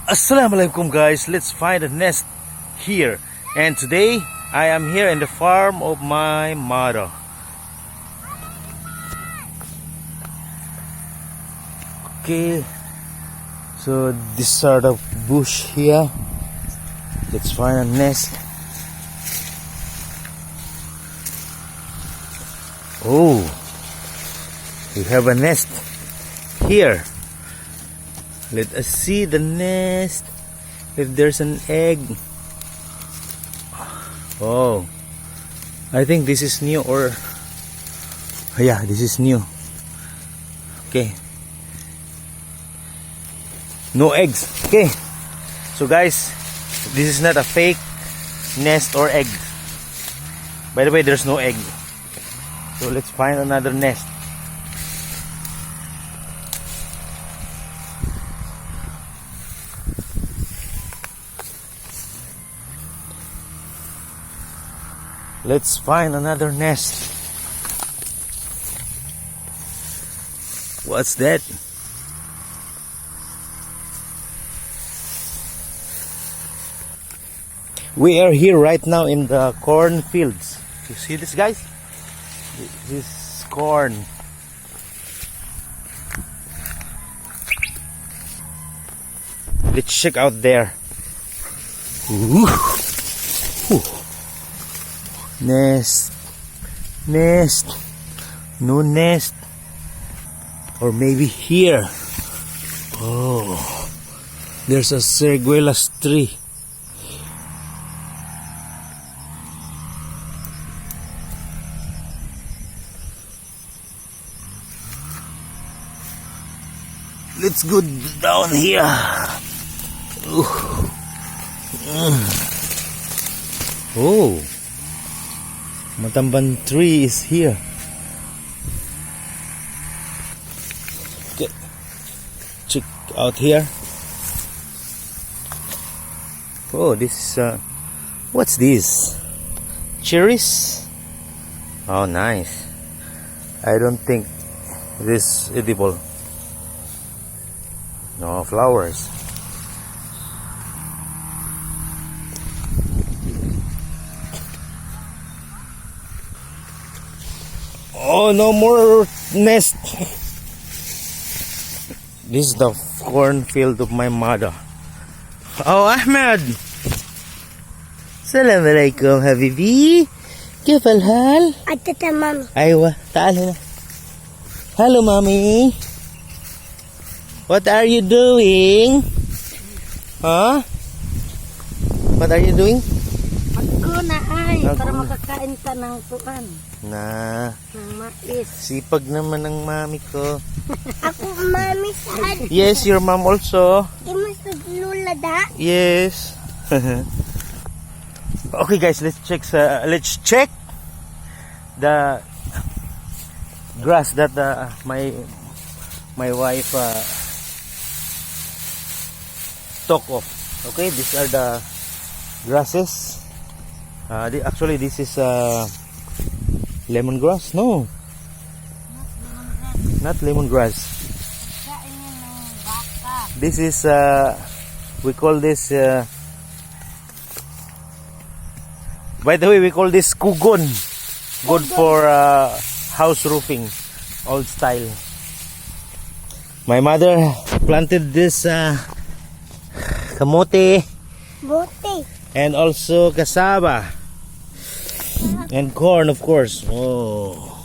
Assalamualaikum guys, let's find a nest here. And today I am here in the farm of my mother. Okay, so this sort of bush here. Let's find a nest. Oh, we have a nest here. Let us see the nest. If there's an egg. Oh, I think this is new, or yeah, this is new. Okay, no eggs. Okay, so guys, this is not a fake nest or egg. By the way, there's no egg. So let's find another nest. Let's find another nest. What's that? We are here right now in the corn fields. You see this, guys? This is corn. Let's check out there. Ooh. Ooh. Nest, no nest, or maybe here. Oh, there's a Serguelas tree. Let's go down here. Oh, Matamban tree is here. Okay. Check out here. Oh, this is what's this? Cherries? Oh, nice. I don't think this is edible. No flowers. Oh, no more nest. This is the cornfield of my mother. Oh, Ahmed. Assalamualaikum habibi. كيف الحال؟ تمام. أيوة تعال هنا. Hello mommy. What are you doing? Huh? What are you doing? Ako na ay, para makakain ka ng tuan. Na, Ng mais. sipag naman ng mami ko. Ako, mami, saan? Yes, your mom also. Imasudlula da? Yes. Okay guys, let's check the grass that my wife took off. Okay, these are the grasses. Actually this is lemongrass. No, not lemongrass. This is we call this by the way, we call this kugon. Good for house roofing, old style. My mother planted this kamote Bote. and also cassava and corn, of course. Oh,